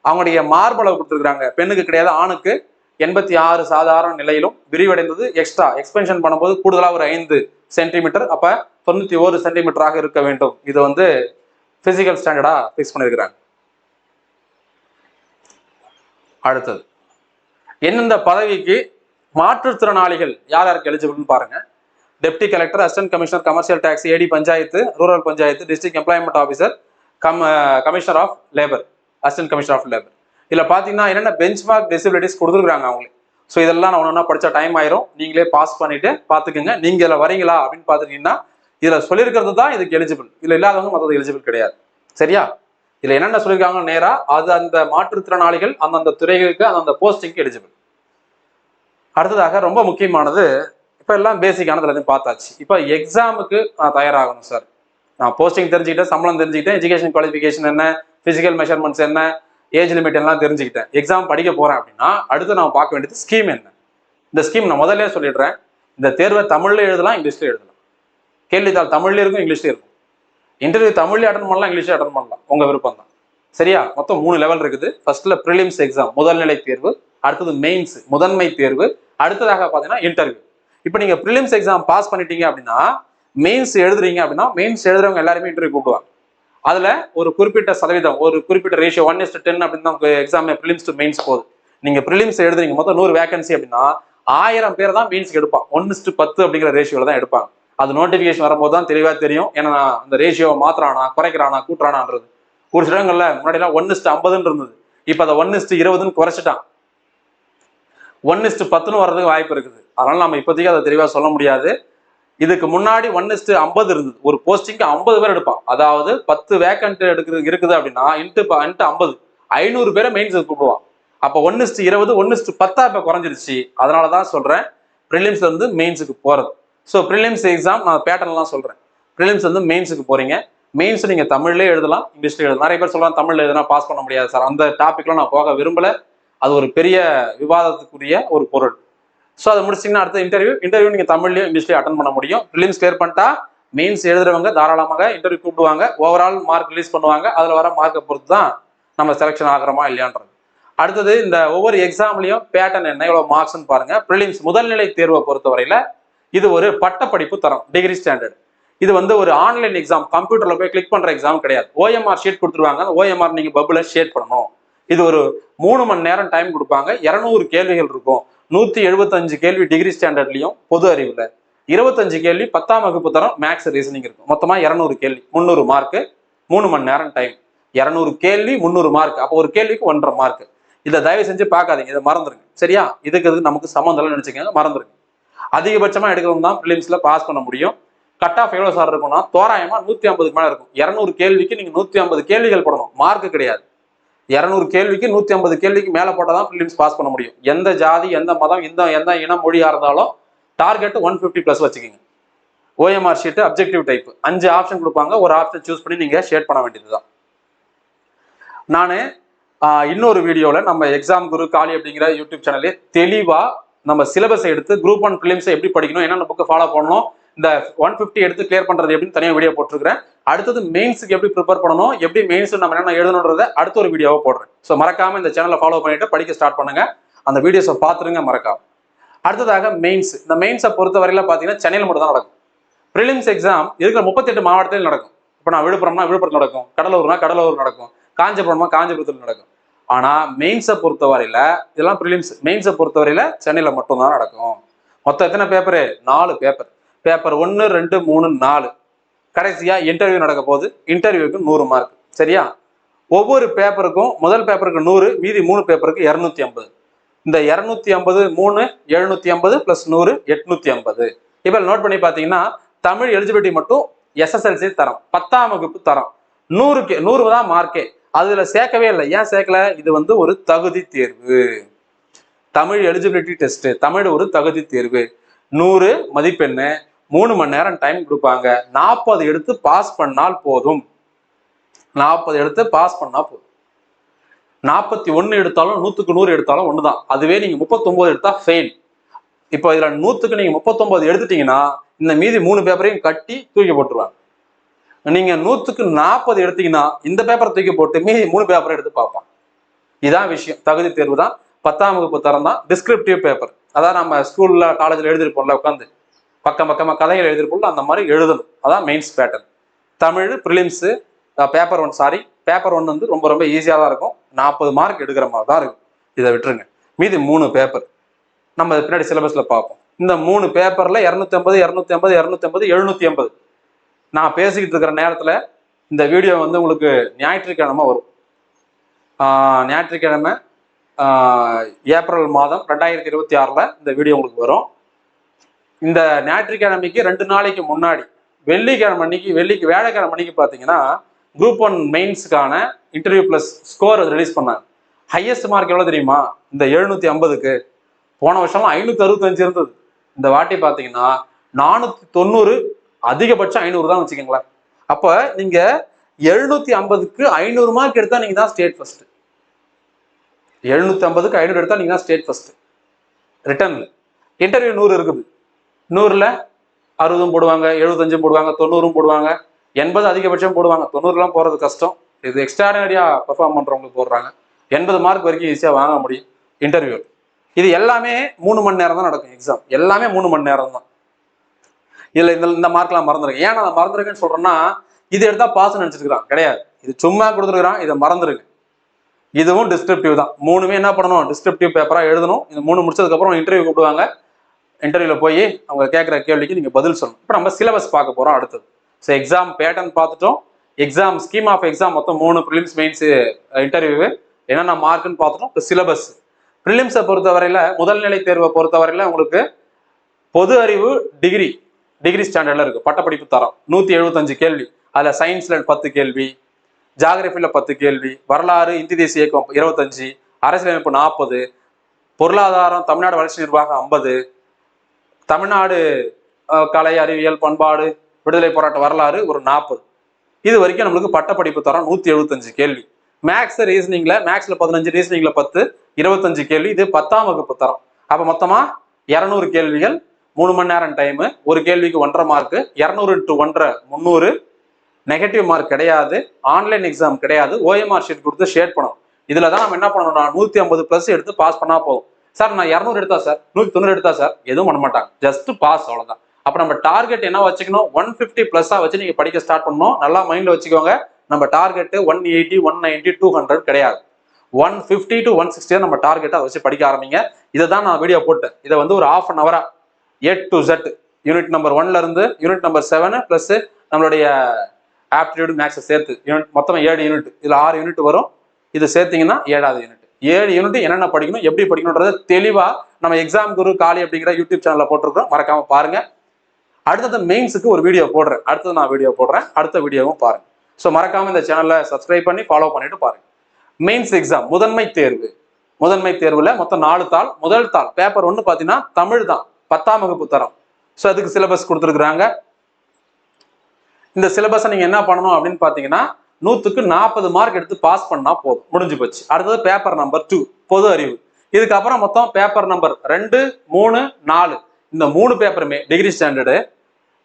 A: அவங்களுடைய மார்பளவு கொடுத்துருக்காங்க, பெண்ணுக்கு கிடையாது, ஆணுக்கு 86 சாதாரண நிலையிலும் விரிவடைந்தது எக்ஸ்ட்ரா எக்ஸ்பென்ஷன் பண்ணும்போது கூடுதலாக ஒரு 5 சென்டிமீட்டர், அப்ப 91 சென்டிமீட்டராக இருக்க வேண்டும். இது வந்து பிசிக்கல் ஸ்டாண்டர்டா பிக்ஸ் பண்ணிருக்கிறாங்க. அடுத்தது எந்தெந்த பதவிக்கு மாற்றுத்திறனாளிகள் யார் யாருக்கு எலிஜிபிள்னு பாருங்க. Deputy collector, assistant commissioner commercial taxes, AD panchayat, rural panchayat, district employment officer, commissioner of labour, assistant commissioner of labour. இதில் பார்த்தீங்கன்னா என்னென்ன பெஞ்ச்மார்க் டிசபிலிட்டிஸ் கொடுத்துருக்காங்க அவங்களுக்கு. ஸோ இதெல்லாம் நான் ஒன்றா படித்தா டைம் ஆயிரும், நீங்களே பாஸ் பண்ணிட்டு பார்த்துக்குங்க. நீங்கள் இதில் வரீங்களா அப்படின்னு பார்த்துட்டீங்கன்னா இதில் சொல்லியிருக்கிறது தான் இதுக்கு எலிஜிபிள், இதில் இல்லாதவங்க மற்றது எலிஜிபிள் கிடையாது. சரியா? இதில் என்னென்ன சொல்லியிருக்காங்க நேரா அது அந்த மாற்றுத்திறனாளிகள் அந்தந்த துறைகளுக்கு அந்தந்த போஸ்டிங்க்கு எலிஜிபிள். அடுத்ததாக ரொம்ப முக்கியமானது, இப்போ எல்லாம் பேசிக்கானது எல்லாத்தையும் பார்த்தாச்சு. இப்போ எக்ஸாமுக்கு நான் தயாராகணும் சார், நான் போஸ்டிங் தெரிஞ்சுக்கிட்டேன், சம்பளம் தெரிஞ்சுக்கிட்டேன், எஜுகேஷன் குவாலிஃபிகேஷன் என்ன, பிசிக்கல் மெஷர்மெண்ட்ஸ் என்ன, ஏஜ் லிமிட் எல்லாம் தெரிஞ்சுக்கிட்டேன், எக்ஸாம் படிக்க போறேன் அப்படின்னா அடுத்து நான் பார்க்க வேண்டியது ஸ்கீம் என்ன. இந்த ஸ்கீம் நான் முதல்ல சொல்லிடுறேன், இந்த தேர்வை தமிழ்ல எழுதலாம், இங்கிலீஷ்ல எழுதலாம். கேள்வித்தாள் தமிழ்ல இருக்கும், இங்கிலீஷ்ல இருக்கும். இன்டர்வியூ தமிழ்ல அட்டன் பண்ணலாம், இங்கிலீஷ்ல அட்டன் பண்ணலாம், உங்க விருப்பம் தான். சரியா? மொத்தம் 3 லெவல் இருக்குது. ஃபர்ஸ்ட்ல ப்ரிலிம்ஸ் எக்ஸாம் முதல்நிலை தேர்வு, அடுத்தது மெயின்ஸ் முதன்மை தேர்வு, அடுத்ததாக பார்த்தீங்கன்னா இன்டர்வியூ. இப்போ நீங்க ப்ரிலிம்ஸ் எக்ஸாம் பாஸ் பண்ணிட்டீங்க அப்படின்னா மெயின்ஸ் எழுதுறீங்க அப்படின்னா மெயின்ஸ் எழுதுறவங்க எல்லாருமே இன்டர்வியூ கூப்பிடுவாங்க. அதுல ஒரு குறிப்பிட்ட சதவீதம், ஒரு குறிப்பிட்ட ரேஷியோ 1:10 அப்படின்னு தான் எக்ஸாம் ப்ரிலிம்ஸ் டு மெயின்ஸ் போகுது. நீங்க ப்ரிலிம்ஸ் எழுதுறீங்க, மொத்தம் 100 வேகன்சி அப்படின்னா 1000 பேர் தான் மெயின்ஸ்க்கு எடுப்பான். 1:10 அப்படிங்கிற ரேஷியோல தான் எடுப்பாங்க. அது நோட்டிபிகேஷன் வரும்போது தான் தெளிவா தெரியும். ஏன்னா அந்த ரேஷியோவை மாத்துறானா, குறைக்கிறானா, கூட்டுறானான்றது. ஒரு சில இடங்கள்ல முன்னாடி எல்லாம் 1:50 இருந்தது, இப்ப அதை 1:20 குறைச்சிட்டான். 1:10 வர்றதுக்கு வாய்ப்பு இருக்குது. அதனால நம்ம இப்போதைக்கு அதை தெளிவா சொல்ல முடியாது. இதுக்கு முன்னாடி 1:50 இருந்தது. ஒரு போஸ்டிங்க்கு 50 பேர் எடுப்பான். அதாவது 10 வேக்கன்ட் இருக்குது அப்படின்னா இன்ட்டு 50 500 பேரை மெயின்ஸ் கூப்பிடுவான். அப்போ 1:20 1:10 இப்ப குறைஞ்சிருச்சு. அதனாலதான் சொல்றேன் ப்ரிலிம்ஸ்ல இருந்து மெயின்ஸுக்கு போறது. ஸோ ப்ரிலிம்ஸ் எக்ஸாம் நான் பேட்டர்ன்லாம் சொல்றேன். ப்ரிலிம்ஸ் வந்து மெயின்ஸுக்கு போறீங்க, மெயின்ஸ் நீங்க தமிழ்லேயே எழுதலாம், இங்கிலீஷ்ல எழுதலாம். நிறைய பேர் சொல்றாங்க தமிழ்ல எழுதுனா பாஸ் பண்ண முடியாது சார். அந்த டாபிக்லாம் நான் போக விரும்பல. அது ஒரு பெரிய விவாதத்துக்குரிய ஒரு பொருள். ஸோ அதை முடிச்சிங்கன்னா அடுத்த இன்டர்வியூ நீங்க தமிழ்லயும் இங்கிலீஷ்லயும் அட்டன் பண்ண முடியும். ப்ரிலிம்ஸ் கிளியர் பண்ணிட்டா மெயின்ஸ் எழுதுறவங்க தாராளமாக இன்டர்வியூ கூப்பிடுவாங்க. ஓவரால் மார்க் ரிலீஸ் பண்ணுவாங்க. அதுல வர மார்க்கை பொறுத்து தான் நம்ம செலெக்ஷன் ஆகிறோமா இல்லையான்றது. அடுத்தது இந்த ஒவ்வொரு எக்ஸாம்லயும் பேட்டர்ன் என்ன, எவ்வளவு மார்க்ஸ்ன்னு பாருங்க. ப்ரிலிம்ஸ் முதல்நிலை தேர்வை பொறுத்தவரையில இது ஒரு பட்டப்படிப்பு தரம், டிகிரி ஸ்டாண்டர்ட். இது வந்து ஒரு ஆன்லைன் எக்ஸாம், கம்ப்யூட்டர்ல போய் கிளிக் பண்ற எக்ஸாம் கிடையாது. ஓஎம்ஆர் ஷீட் கொடுத்துருவாங்க. ஓஎம்ஆர் நீங்க பபுல ஷேட் பண்ணணும். இது ஒரு 3 மணி நேரம் டைம் கொடுப்பாங்க. 200 கேள்விகள் இருக்கும். 175 கேள்வி டிகிரி ஸ்டாண்டர்ட்லயும் பொது அறிவுல, 25 கேள்வி 10ஆம் வகுப்பு தரம் மேக்ஸ் ரீசனிங் இருக்கும். மொத்தமா 200 கேள்வி, 300 மார்க், 3 மணி நேரம் டைம். 200 கேள்வி 300 மார்க். அப்போ ஒரு கேள்விக்கு 1.5 மார்க். இதை தயவு செஞ்சு பார்க்காதீங்க, இதை மறந்துருங்க. சரியா? இதுக்கு நமக்கு சம்மந்தம் நினைச்சுக்கோங்க, மறந்துருங்க. அதிகபட்சமா எடுக்கிறவங்க தான் ப்ரிலிம்ஸ்ல பாஸ் பண்ண முடியும். கட் ஆஃப் எவ்வளவு சார் இருக்கும்னா தோராயமா 150க்கு மேல இருக்கும். 200 கேள்விக்கு நீங்க 150 கேள்விகள் போடணும், மார்க் கிடையாது. 200 கேள்விக்கு 150 கேள்விக்கு மேல போட்டாதான் ப்ரிலிம்ஸ் பாஸ் பண்ண முடியும். எந்த ஜாதி, எந்த மதம், எந்த இனம், மொழியா இருந்தாலும் டார்கெட் 150 பிளஸ் வச்சுக்கோங்க. OMR sheet objective type 5 option கொடுப்பாங்க. ஒரு ஆப்ஷன் சூஸ் பண்ணி நீங்க ஷேட் பண்ண வேண்டியதுதான். நானு இன்னொரு வீடியோல நம்ம எக்ஸாம் குரு காலி அப்படிங்கிற யூடியூப் சேனல்லே தெளிவா நம்ம சிலபஸ் எடுத்து குரூப் 1 ப்ரிலிம்ஸ் எப்படி படிக்கணும், என்னென்ன புக்கு ஃபாலோ பண்ணணும், இந்த 150 எடுத்து கிளியர் பண்றது எப்படின்னு தனியாக வீடியோ போட்டிருக்கிறேன். அடுத்தது மெயின்ஸுக்கு எப்படி ப்ரிப்பேர் பண்ணணும், எப்படி மெயின்ஸ் நம்ம என்ன எழுதணுன்றதை அடுத்த ஒரு வீடியோவை போடுறேன். ஸோ மறக்காம இந்த சேனலை ஃபாலோ பண்ணிட்டு படிக்க ஸ்டார்ட் பண்ணுங்க. அந்த வீடியோஸை பார்த்துருங்க மறக்காம. அடுத்ததாக மெயின்ஸ். இந்த மெயின்ஸை பொறுத்தவரையில பார்த்தீங்கன்னா சென்னையில் மட்டும் தான் நடக்கும். ப்ரிலிம்ஸ் எக்ஸாம் இருக்கிற 38 மாவட்டத்தில் நடக்கும். இப்போ நான் விழுப்புரம்னா விழுப்புரத்தில் நடக்கும், கடலூர்னா கடலூர் நடக்கும், காஞ்சிபுரம்னா காஞ்சிபுரத்தில் நடக்கும். ஆனா மெயின்ஸை பொறுத்தவரையில இதெல்லாம் ப்ரிலிம்ஸ், மெயின்ஸை பொறுத்தவரையில சென்னையில மட்டும்தான் நடக்கும். மொத்தம் எத்தனை பேப்பரு? 4 பேப்பர். பேப்பர் 1, 2, 3, 4. கடைசியா இன்டர்வியூ நடக்க போகுது. இன்டர்வியூக்கு 100 மார்க். சரியா? ஒவ்வொரு பேப்பருக்கும் முதல் பேப்பருக்கு 100, மீதி 3 பேப்பருக்கு 250. இந்த 250 3 750 பிளஸ் 100 850. இப்ப நோட் பண்ணி பாத்தீங்கன்னா தமிழ் எலிஜிபிலிட்டி மட்டும் SSLC தரம், 10ஆம் வகுப்பு தரம், 100 தான் மார்க்கே. அதுல சேர்க்கவே இல்லை. ஏன் சேர்க்கல? இது வந்து ஒரு தகுதி தேர்வு, தமிழ் எலிஜிபிலிட்டி டெஸ்ட். தமிழ் ஒரு தகுதி தேர்வு. 100 மதிப்பெண்ணு, 3 மணி நேரம் டைம் கொடுப்பாங்க. 40 எடுத்து பாஸ் பண்ணால் போதும். 40 எடுத்து பாஸ் பண்ணா போதும். 41 எடுத்தாலும் 100க்கு 100 எடுத்தாலும் ஒண்ணுதான். அதுவே நீங்க 39 எடுத்தா ஃபெயில். இப்போ இதுல 100க்கு நீங்க 39 எடுத்துட்டீங்கன்னா இந்த மீதி 3 பேப்பரையும் கட்டி தூக்கி போட்டுருவாங்க. நீங்க 100க்கு 40 எடுத்தீங்கன்னா இந்த பேப்பரை தூக்கி போட்டு மீதி 3 பேப்பரை எடுத்து பார்ப்பான். இதான் விஷயம். தகுதி தேர்வு தான், 10ஆம் வகுப்பு தரம் தான். டிஸ்கிரிப்டிவ் பேப்பர், அதான் நம்ம ஸ்கூல்ல காலேஜ்ல எழுதிருப்போம்ல, உட்காந்து பக்கமா கதைகள் எழுதிருப்போம்ல, அந்த மாதிரி எழுதணும். அதான் mains pattern. Tamil prelims paper 1 வந்து ரொம்ப ரொம்ப ஈஸியா தான் இருக்கும். 40 மார்க் எடுக்கிற மாதிரி தான் இருக்கும். இதை விட்டுருங்க. மீதி 3 பேப்பர் நம்ம பின்னாடி சிலபஸ்ல பார்ப்போம். இந்த 3 பேப்பர்ல 250 250 250 750. நான் பேசிக்கிட்டு இருக்கிற நேரத்துல இந்த வீடியோ வந்து உங்களுக்கு ஞாயிற்றுக்கிழமை வரும். ஞாயிற்றுக்கிழமை ஏப்ரல் மாதம் 2026 இந்த வீடியோ உங்களுக்கு வரும். இந்த ஞாயிற்றுக்கிழமைக்கு 2 நாளைக்கு முன்னாடி வியாழக்கிழமை அன்னைக்கு பார்த்தீங்கன்னா குரூப் 1 மெயின்ஸுக்கான இன்டர்வியூ பிளஸ் ஸ்கோர் ரிலீஸ் பண்ணாங்க. ஹையஸ்ட் மார்க் எவ்வளவு தெரியுமா? இந்த 750க்கு. போன வருஷம்லாம் 565 இருந்தது. இந்த வாட்டி பார்த்தீங்கன்னா 490, அதிகபட்சம் 500 தான் வச்சுக்கோங்களேன். அப்ப நீங்க 750க்கு 500 மார்க் எடுத்தா நீங்க தான் ஸ்டேட் ஃபர்ஸ்ட். 750க்கு 500 எடுத்தா நீங்க தான் ஸ்டேட் ஃபர்ஸ்ட். ரிட்டர்ன்ல இன்டர்வியூ 100 இருக்குது. 100ல 60 போடுவாங்க, 75 போடுவாங்க, 90 போடுவாங்க, 80 அதிகபட்சம் போடுவாங்க. 90லாம் போறது கஷ்டம். இது எக்ஸ்ட்ராடினரியா பெர்ஃபார்ம் பண்றவங்களுக்கு போடுறாங்க. 80 மார்க் வரைக்கும் ஈஸியா வாங்க முடியும் இன்டர்வியூ. இது எல்லாமே 3 மணி நேரம் தான் நடக்கும். எக்ஸாம் எல்லாமே 3 மணி நேரம் தான். இதுல இந்த மார்க்லாம் மறந்துருங்க. ஏன் நான் மறந்துருக்கேன்னு சொல்றேன்னா, இது எடுத்தா பாஸ் நினைச்சிருக்கான் கிடையாது. இது சும்மா கொடுத்துருக்கான், இதை மறந்துருங்க. இதுவும் டிஸ்கிரிப்டிவ் தான். 3மே என்ன பண்ணணும்? டிஸ்கிரிப்டிவ் பேப்பரா எழுதணும். இந்த 3 முடிச்சதுக்கு அப்புறம் இன்டர்வியூ கூப்பிடுவாங்க. இன்டர்வியூல போய் அவங்க கேட்குற கேள்விக்கு நீங்க பதில் சொல்லணும். இப்போ நம்ம சிலபஸ் பார்க்க போறோம் அடுத்தது. ஸோ எக்ஸாம் பேட்டர்ன் பார்த்துட்டோம். எக்ஸாம் ஸ்கீம் ஆஃப் எக்ஸாம் மொத்தம் 3 ப்ரிலிம்ஸ் மெயின்ஸ் இன்டர்வியூ என்னென்ன மார்க்குன்னு பார்த்துட்டோம். இப்போ சிலபஸ் ப்ரிலிம்ஸை பொறுத்தவரையில முதல்நிலை தேர்வை பொறுத்தவரையில உங்களுக்கு பொது அறிவு டிகிரி ஸ்டாண்டர்ட்ல இருக்கு. பட்டப்படிப்பு தரம் 175 கேள்வி. அதுல சயின்ஸ்ல 10 கேள்வி, ஜாகிரபில 10 கேள்வி, வரலாறு இந்திய தேசிய இயக்கம் 25, அரசியலமைப்பு 40, பொருளாதாரம் தமிழ்நாடு வளர்ச்சி நிர்வாகம் 50, தமிழ்நாடு கலை அறிவியல் பண்பாடு விடுதலை போராட்ட வரலாறு ஒரு 40. இது வரைக்கும் நம்மளுக்கு பட்டப்படிப்பு தரம் 175 கேள்வி. மேக்ஸ் ரீசனிங்ல மேக்ஸ்ல 15, ரீசனிங்ல 10, 25 கேள்வி. இது 10ஆம் வகுப்பு தரம். அப்ப மொத்தமா 200 கேள்விகள், 3 மணி நேரம் டைம். ஒரு கேள்விக்கு 1.5 மார்க். 200 × 1.5 300. நெகட்டிவ் மார்க் கிடையாது, ஆன்லைன் எக்ஸாம் கிடையாது. OMR ஷீட் கொடுத்து ஷேர் பண்ணணும். இதுல தான் நம்ம என்ன பண்ணணும், 150 பிளஸ் எடுத்து பாஸ் பண்ணா போதும். சார் நான் 200 எடுத்தா சார், 190 எடுத்தா சார், எதுவும் பண்ண மாட்டாங்க, ஜஸ்ட் பாஸ், அவ்வளவுதான். அப்ப நம்ம டார்கெட் என்ன வச்சுக்கணும், 150 பிளஸ்ஸா வச்சு நீங்க படிக்க ஸ்டார்ட் பண்ணணும். நல்லா மைண்ட்ல வச்சுக்கோங்க. நம்ம டார்கெட் 180, 190, 200 கிடையாது. 150 to 160 நம்ம டார்கெட்டை வச்சு படிக்க ஆரம்பிங்க. இதை தான் நான் வீடியோ போட்டேன். இதை வந்து ஒரு ½ hour A to Z unit number 1ல இருந்து யூனிட் நம்பர் 7 பிளஸ் நம்மளுடைய ஆப்டிடியூட் மேக்ஸ் சேர்த்து யூனிட் மொத்தம் 7 யூனிட். இதுல 6 யூனிட் வரும். இது சேர்த்தீங்கன்னா 7வது யூனிட். 7 யூனிட் என்னென்ன படிக்கணும், எப்படி படிக்கணும்ன்றத தெளிவா நம்ம எக்ஸாம் குரு காலி அப்படிங்கிற யூடியூப் சேனல்ல போட்டிருக்கோம். மறக்காம பாருங்க. அடுத்தது மெயின்ஸுக்கு ஒரு வீடியோ போடுறேன். அடுத்தது நான் வீடியோ போடுறேன். அடுத்த வீடியோவும் பாருங்க. ஸோ மறக்காம இந்த சேனலை சப்ஸ்கிரைப் பண்ணி ஃபாலோ பண்ணிட்டு பாருங்க. மெயின்ஸ் எக்ஸாம் முதன்மை தேர்வு. முதன்மை தேர்வுல மொத்தம் 4 தாள். முதல் தாள் பேப்பர் 1 பாத்தீங்கன்னா தமிழ் தான், 10ஆம் வகுப்பு தரம். ஸோ அதுக்கு சிலபஸ் கொடுத்துருக்குறாங்க. இந்த சிலபஸை நீங்க என்ன பண்ணணும் அப்படின்னு பாத்தீங்கன்னா 100க்கு 40 மார்க் எடுத்து பாஸ் பண்ணா போதும், முடிஞ்சு போச்சு. அடுத்தது பேப்பர் நம்பர் 2 பொது அறிவு. இதுக்கப்புறம் மொத்தம் பேப்பர் நம்பர் 2, 3, 4 இந்த 3 பேப்பருமே டிகிரி ஸ்டாண்டர்டு.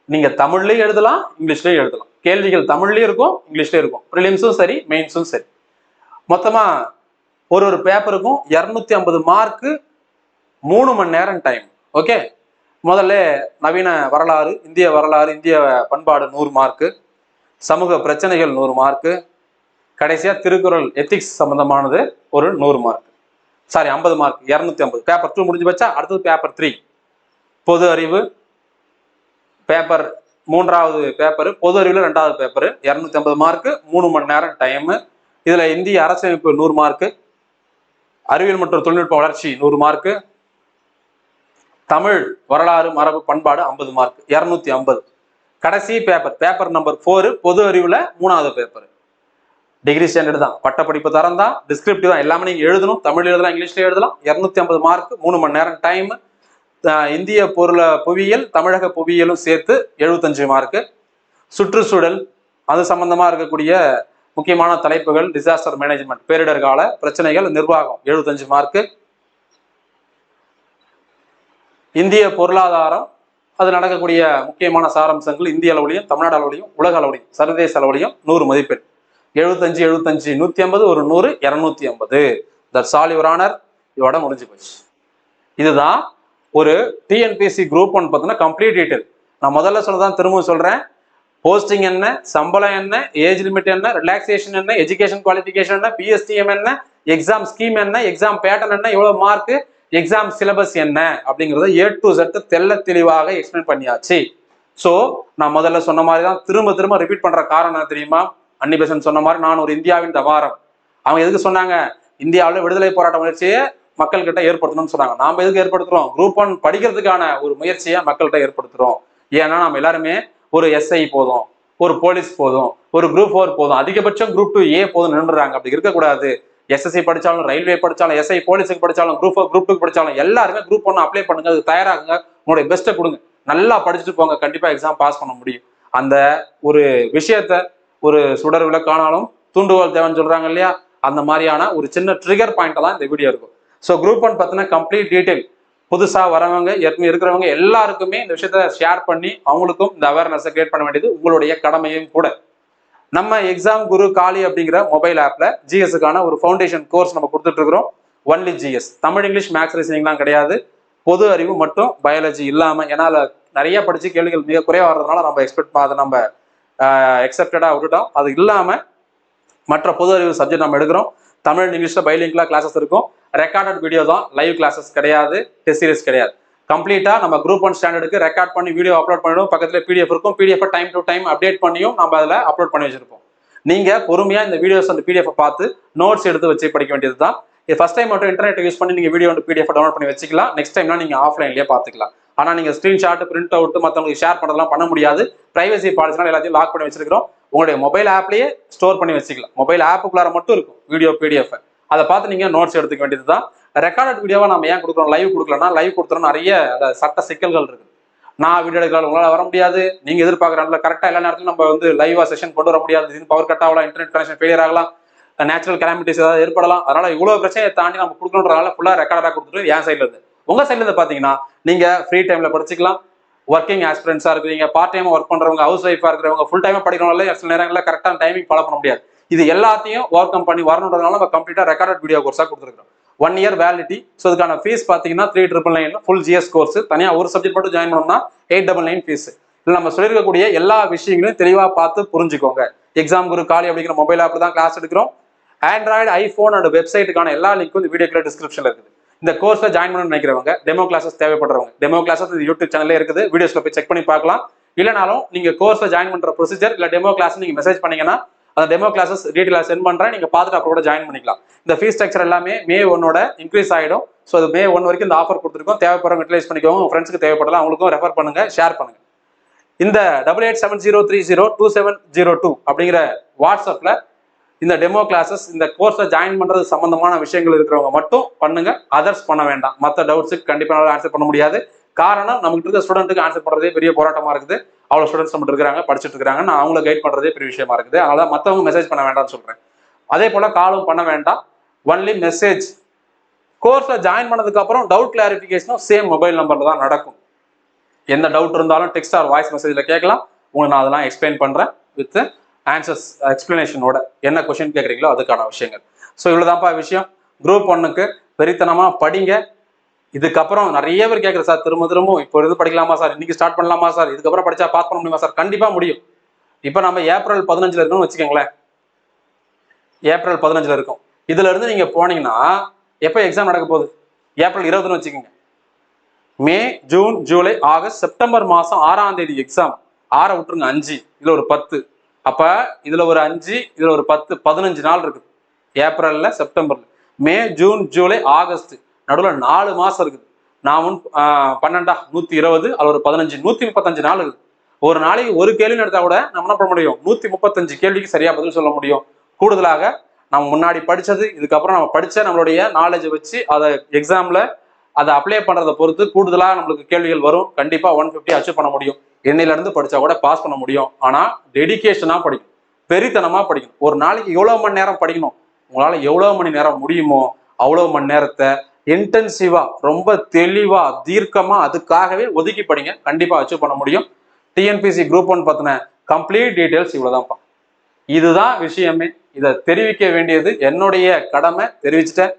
A: நீங்க தமிழ்லயும் எழுதலாம், இங்கிலீஷ்லயும் எழுதலாம். கேள்விகள் தமிழ்லயும் இருக்கும், இங்கிலீஷ்லயும் இருக்கும். ப்ரிலிம்ஸும் சரி, மெயின்ஸும் சரி. மொத்தமா ஒரு பேப்பருக்கும் 250 மார்க்கு, 3 மணி நேரம் டைம். ஓகே. முதல்ல நவீன வரலாறு, இந்திய வரலாறு, இந்திய பண்பாடு 100 மார்க்கு, சமூக பிரச்சனைகள் 100 மார்க்கு, கடைசியா திருக்குறள் எத்திக்ஸ் சம்பந்தமானது ஒரு 100 மார்க். Sorry 50 mark, 250. பேப்பர் 2 முடிஞ்சு வச்சா அடுத்தது பேப்பர் 3 பொது அறிவு. பேப்பர் 3வது பேப்பர் பொது அறிவுல 2வது பேப்பர் 250 மார்க்கு, 3 மணி நேரம் டைம். இதுல இந்திய அரசியலமைப்பு 100 மார்க்கு, அறிவியல் மற்றும் தொழில்நுட்ப வளர்ச்சி 100 மார்க்கு, தமிழ் வரலாறு மரபு பண்பாடு 50 மார்க், 250. கடைசி பேப்பர் நம்பர் 4 பொது அறிவுல 3வது பேப்பர். டிகிரி ஸ்டாண்டர்ட் தான், பட்டப்படிப்பு தரம் தான், டிஸ்கிரிப்டிவ் தான், எல்லாமே நீங்க எழுதணும். தமிழ் எழுதலாம், இங்கிலீஷ்ல எழுதலாம். 250 மார்க், 3 மணி நேரம் டைம். இந்திய புவியியல், தமிழக புவியியலும் சேர்த்து 75 மார்க்கு. சுற்றுச்சூழல் அது சம்பந்தமா இருக்கக்கூடிய முக்கியமான தலைப்புகள், டிசாஸ்டர் மேனேஜ்மெண்ட், பேரிடர் கால பிரச்சனைகள், நிர்வாகம் 75 மார்க்கு. இந்திய பொருளாதாரம் அது நடக்கக்கூடிய முக்கியமான சாரம்சங்கள் இந்திய அளவுலையும், தமிழ்நாடு அளவுலையும், உலக அளவுலையும், சர்வதேச அளவுலையும் 100 மதிப்பெண். 75, 75, 150, ஒரு 100, 250. That's all your honour. இதோட முடிஞ்சு போச்சு. இதுதான் ஒரு டிஎன்பிஎஸ்சி குரூப் 1 பார்த்தீங்கன்னா கம்ப்ளீட் டீட்டெயில். நான் முதல்ல சொல்லதான் திரும்பவும் சொல்றேன். போஸ்டிங் என்ன, சம்பளம் என்ன, ஏஜ் லிமிட் என்ன, ரிலாக்ஸேஷன் என்ன, எஜுகேஷன் குவாலிஃபிகேஷன் என்ன, பிஎஸ்டிஎம் என்ன, எக்ஸாம் ஸ்கீம் என்ன, எக்ஸாம் பேட்டர்ன் என்ன, எவ்வளவு மார்க், எக்ஸாம் சிலபஸ் என்ன அப்படிங்கறத A to Z தெள்ள தெளிவாக எக்ஸ்பிளைன் பண்ணியாச்சு. ஸோ நான் முதல்ல சொன்ன மாதிரி தான் திரும்ப ரிப்பீட் பண்ற காரணம் என்ன தெரியுமா? அன்னிபெசன்ட் சொன்ன மாதிரி நான் ஒரு இந்தியாவின் தவாரம். அவங்க எதுக்கு சொன்னாங்க? இந்தியாவில் விடுதலை போராட்ட முயற்சியை மக்கள் கிட்ட ஏற்படுத்தணும்னு சொன்னாங்க. நாம எதுக்கு ஏற்படுத்துறோம்? குரூப் 1 படிக்கிறதுக்கான ஒரு முயற்சியை மக்கள்கிட்ட ஏற்படுத்துறோம். ஏன்னா நம்ம எல்லாருமே ஒரு SI போதும், ஒரு போலீஸ் போதும், ஒரு குரூப் 4 போதும், அதிகபட்சம் குரூப் 2A போதும் நின்றுறாங்க. அப்படி இருக்கக்கூடாது. SSC படிச்சாலும், ரயில்வே படிச்சாலும், SI போலீஸுக்கு படிச்சாலும், குரூப் 4 குரூப் 2 படிச்சாலும் எல்லாருமே குரூப் 1 அப்ளை பண்ணுங்க. அது தயாராகுங்க, உங்களுடைய பெஸ்ட்டை கொடுங்க, நல்லா படிச்சுட்டு போங்க, கண்டிப்பா எக்ஸாம் பாஸ் பண்ண முடியும். அந்த ஒரு விஷயத்த ஒரு சுடர் விளக்கானாலும் தூண்டுகோல் தேவைன்னு சொல்றாங்க இல்லையா, அந்த மாதிரியான ஒரு சின்ன ட்ரிகர் பாயிண்ட் தான் இந்த வீடியோ இருக்கும். ஸோ குரூப் 1 பார்த்தீங்கன்னா கம்ப்ளீட் டீடைல் புதுசா வரவங்க, ஏற்கனவே இருக்கிறவங்க எல்லாருக்குமே இந்த விஷயத்த ஷேர் பண்ணி அவங்களுக்கும் இந்த அவேர்னஸை கிரியேட் பண்ண வேண்டியது உங்களுடைய கடமையும் கூட. நம்ம எக்ஸாம் குரு காலி அப்படிங்கிற மொபைல் ஆப்ல ஜிஎஸ்க்கான ஒரு ஃபவுண்டேஷன் கோர்ஸ் நம்ம கொடுத்துட்டு இருக்கிறோம். Only GS, Tamil, English, maths, ரீசனிங்லாம் கிடையாது. பொது அறிவு மட்டும், பயாலஜி இல்லாம. ஏன்னா நிறைய படிச்சு கேள்விகள் மிக குறைவா வர்றதுனால நம்ம அதை நம்ம எக்ஸெப்டடா விட்டுட்டோம். அது இல்லாம மற்ற பொது அறிவு சப்ஜெக்ட் நம்ம எடுக்கிறோம். தமிழ், இங்கிலீஷ்ல பைலிங்குலா கிளாஸஸ் இருக்கும். ரெக்கார்டட் வீடியோ தான், லைவ் கிளாஸஸ் கிடையாது, டெஸ்ட் சீரிஸ் கிடையாது. கம்ப்ளீட்டா நம்ம குரூப் 1 ஸ்டாண்டர்டுக்கு ரெக்கார்ட் பண்ணி வீடியோ அப்லோட் பண்ணிடுவோம். பக்கத்துல PDF இருக்கும். PDF time to time update பண்ணியும் நம்ம அதில் அப்லோட் பண்ணி வச்சிருப்போம். நீங்க பொறுமையா இந்த வீடியோஸ் அந்த PDF பார்த்து நோட்ஸ் எடுத்து வச்சு படிக்க வேண்டியது தான். ஃபர்ஸ்ட் டைம் மட்டும் இன்டர்நெட் யூஸ் பண்ணி நீங்க வீடியோ PDF டவுன்லோட் பண்ணி வச்சுக்கலாம். நெக்ஸ்ட் டைம்னா நீங்க ஆஃப்லைன்லயே பார்த்துக்கலாம். ஆனா நீங்க ஸ்கிரீன்ஷாட், பிரிண்ட் அவுட் மற்றவங்களுக்கு ஷேர் பண்ணதெல்லாம் பண்ண முடியாது. பிரைவசி பாலிசினால எல்லாத்தையும் லாக் பண்ணி வச்சிருக்கிறோம். உங்களுடைய மொபைல் ஆப்லயே ஸ்டோர் பண்ணி வச்சுக்கலாம். மொபைல் ஆப்புக்குள்ளார மட்டும் இருக்கும் வீடியோ PDF. அதை பார்த்து நீங்க நோட்ஸ் எடுத்துக்க வேண்டியது தான். ரெக்கார்டட் வீடியோவா நம்ம ஏன் கொடுக்குறோம், லைவ் கொடுக்கலன்னா, லைவ் கொடுத்துறோம் நிறைய சட்ட சிக்கல்கள் இருக்கு. நான் வீடியோ எடுக்கலாம் உங்களால் வர முடியாது, நீங்க எதிர்பார்க்குற நல்ல கரெக்டாக எல்லா நேரத்திலும் நம்ம வந்து லைவா செஷன் கொண்டு வர முடியாது, இது பவர் கட் ஆகலாம், இன்டர்நெட் கனெக்ஷன் ஃபெயிலியர் ஆகலாம், நேச்சுரல் கலாமிட்டிஸ் ஏதாவது ஏற்படலாம். அதனால இவ்வளவு பிரச்சனையை தாண்டி நம்ம கொடுக்கணுன்றதால ஃபுல்லா ரெக்கார்டா கொடுத்துட்டு என் சைட்ல இருந்து. உங்க சைட்ல இருந்து பாத்தீங்கன்னா நீங்க ஃப்ரீ டைம்ல படிச்சுக்கலாம், ஒர்க்கிங் ஆஸ்பிரன்ஸா இருக்கிறீங்க, பார்ட் டைம் ஒர்க் பண்றவங்க, ஹவுஸ் ஒய்ஃபா இருக்கிறவங்க, ஃபுல் டைமா படிக்கிறவங்க சில நேரங்களில் கரெக்டான டைமிங் ஃபாலோ பண்ண முடியாது. இது எல்லாத்தையும் ஓவர் கம் பண்ணி வரணுன்றதுனால நம்ம கம்ப்ளீட்டா ரெக்கார்டட் வீடியோ கோர்ஸா கொடுத்துருக்கோம். 1 year வேலிடிட்டி. ஸோ இதுக்கான ஃபீஸ் பார்த்தீங்கன்னா 3,999 ஃபுல் ஜிஎஸ் கோர்ஸ். தனியாக ஒரு சப்ஜெக்ட் மட்டும் ஜாயின் பண்ணோம்னா 899 ஃபீஸ். இல்லை நம்ம சொல்லியிருக்கக்கூடிய எல்லா விஷயங்களையும் தெளிவாக பார்த்து புரிஞ்சுக்கோங்க. எக்ஸாம் குரு காலி அப்படிங்கிற மொபைல் ஆப் தான் கிளாஸ் எடுக்கிறோம். ஆண்ட்ராய்டு, ஐபோன் அண்ட் வெப்சைட்டுக்கான எல்லா லிங்க்கும் இந்த வீடியோக்குள்ள டிஸ்கிரிப்ஷன்ல இருக்குது. இந்த கோர்ஸை ஜாயின் பண்ணணும்னு நினைக்கிறவங்க, டெமோ கிளாஸஸ் தேவைப்படுறவங்க, டெமோ கிளாஸஸ் யூடியூப் சேனல்ல இருக்குது, வீடியோஸ்ல போய் செக் பண்ணி பார்க்கலாம். இல்லைனாலும் நீங்க கோர்ஸை ஜாயின் பண்ற ப்ரொசீஜர் இல்லை டெமோ கிளாஸ் நீங்க மெசேஜ் பண்ணீங்கன்னா அந்த டெமோ கிளாஸஸ் டீட்டெயிலாக சென்ட் பண்றேன், நீங்க பார்த்துட்டு அப்புறம் கூட ஜாயின் பண்ணிக்கலாம். இந்த ஃபீஸ் ஸ்ட்ரக்சர் எல்லாமே May 1 இன்க்ரீஸ் ஆகிடும். ஸோ அது May 1 வரைக்கும் இந்த ஆஃபர் கொடுத்துருக்கோம். தேவைப்படுறவங்க யூட்டிலைஸ் பண்ணிக்கோங்க, உங்க ஃப்ரெண்ட்ஸ்க்கு தேவைப்படலாம், அவங்களுக்கும் ரெஃபர் பண்ணுங்க, ஷேர் பண்ணுங்க. இந்த 8870302702 அப்படிங்கிற வாட்ஸ்அப்ல இந்த டெமோ கிளாஸஸ், இந்த கோர்ஸை ஜாயின் பண்றது சம்பந்தமான விஷயங்கள் இருக்கிறவங்க மட்டும் பண்ணுங்க, அதர்ஸ் பண்ண வேண்டாம். மற்ற டவுட்ஸுக்கு கண்டிப்பாக ஆன்சர் பண்ண முடியாது. காரணம், நமக்கு இருக்க ஸ்டூடெண்ட்டுக்கு ஆன்சர் பண்றதே பெரிய போராட்டமா இருக்குது. அவ்வளவு ஸ்டூடெண்ட்ஸ் நம்ம இருக்கிறாங்க, படிச்சுட்டு இருக்காங்க, நான் அவங்கள கைட் பண்றதே பெரிய விஷயமா இருக்குது. அதனால மற்றவங்க மெசேஜ் பண்ண வேண்டாம்னு சொல்றேன். அதே போல காலும் பண்ண வேண்டாம், ஒன்லி மெசேஜ். கோர்ஸ்ல ஜாயின் பண்ணதுக்கு அப்புறம் டவுட் கிளாரிஃபிகேஷனும் சேம் மொபைல் நம்பர்ல தான் நடக்கும். எந்த டவுட் இருந்தாலும் டெக்ஸ்ட் ஆர் வாய்ஸ் மெசேஜ்ல கேட்கலாம். உங்களுக்கு நான் அதெல்லாம் எக்ஸ்பிளைன் பண்றேன் வித் ஆன்சர்ஸ், எக்ஸ்பிளனேஷனோட. என்ன கொஸ்டின் கேட்குறீங்களோ அதுக்கான விஷயங்கள். ஸோ இவ்வளவுதான்ப்பா விஷயம். குரூப் 1க்கு வெறித்தனமா படிங்க. இதுக்கப்புறம் நிறைய பேர் கேட்குற சார், திரும்ப இப்போ இருந்து படிக்கலாமா சார், இன்னைக்கு ஸ்டார்ட் பண்ணலாமா சார், இதுக்கப்புறம் படிச்சா பாஸ் பண்ண முடியுமா சார்? கண்டிப்பா முடியும். இப்போ நம்ம ஏப்ரல் 15 இருக்கோம்னு வச்சுக்கோங்களேன், ஏப்ரல் 15 இருக்கும். இதுல இருந்து நீங்க போனீங்கன்னா எப்போ எக்ஸாம் நடக்க போகுது? ஏப்ரல் 20 வச்சுக்கோங்க. மே, ஜூன், ஜூலை, ஆகஸ்ட், செப்டம்பர் மாசம் 6ஆம் தேதி எக்ஸாம். 6 விட்டுருங்க, 5, இதுல ஒரு 10. அப்ப இதுல ஒரு 5, இதுல ஒரு 10, 15 நாள் இருக்குது. ஏப்ரல்ல, செப்டம்பர்ல, மே, ஜூன், ஜூலை, ஆகஸ்ட், நடுவில் 4 மாசம் இருக்குது. நான் 12 120, அது ஒரு 15, 135 நாள் இருக்குது. ஒரு நாளைக்கு ஒரு கேள்வி எடுத்தா கூட நம்ம என்ன பண்ண முடியும்? 135 கேள்விக்கு சரியா பதில் சொல்ல முடியும். கூடுதலாக நம்ம முன்னாடி படிச்சது, இதுக்கப்புறம் நம்ம படிச்ச நம்மளுடைய நாலேஜை வச்சு அதை எக்ஸாம்ல அதை அப்ளை பண்றதை பொறுத்து கூடுதலாக நம்மளுக்கு கேள்விகள் வரும். கண்டிப்பா 150 அச்சீவ் பண்ண முடியும். எண்ணில இருந்து படிச்சா கூட பாஸ் பண்ண முடியும். ஆனா டெடிகேஷனா படிக்கணும், பெரித்தனமா படிக்கணும். ஒரு நாளைக்கு எவ்வளவு மணி நேரம் படிக்கணும், உங்களால எவ்வளவு மணி நேரம் முடியுமோ அவ்வளவு மணி நேரத்தை இன்டென்சிவா, ரொம்ப தெளிவா, தீர்க்கமா அதுக்காகவே ஒதுக்கி படிங்க. கண்டிப்பா அச்சீவ் பண்ண முடியும். டிஎன்பிசி குரூப் 1 பத்தின கம்ப்ளீட் டீடைல்ஸ் இவ்வளவுதான்ப்பா. இதுதான் விஷயமே. இதை தெரிவிக்க வேண்டியது என்னுடைய கடமை, தெரிவிச்சுட்டேன்.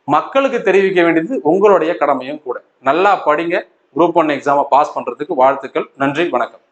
A: மக்களுக்கு தெரிவிக்க வேண்டியது உங்களுடைய கடமையும் கூட. நல்லா படிங்க. குரூப் 1 எக்ஸாமை பாஸ் பண்றதுக்கு வாழ்த்துக்கள். நன்றி, வணக்கம்.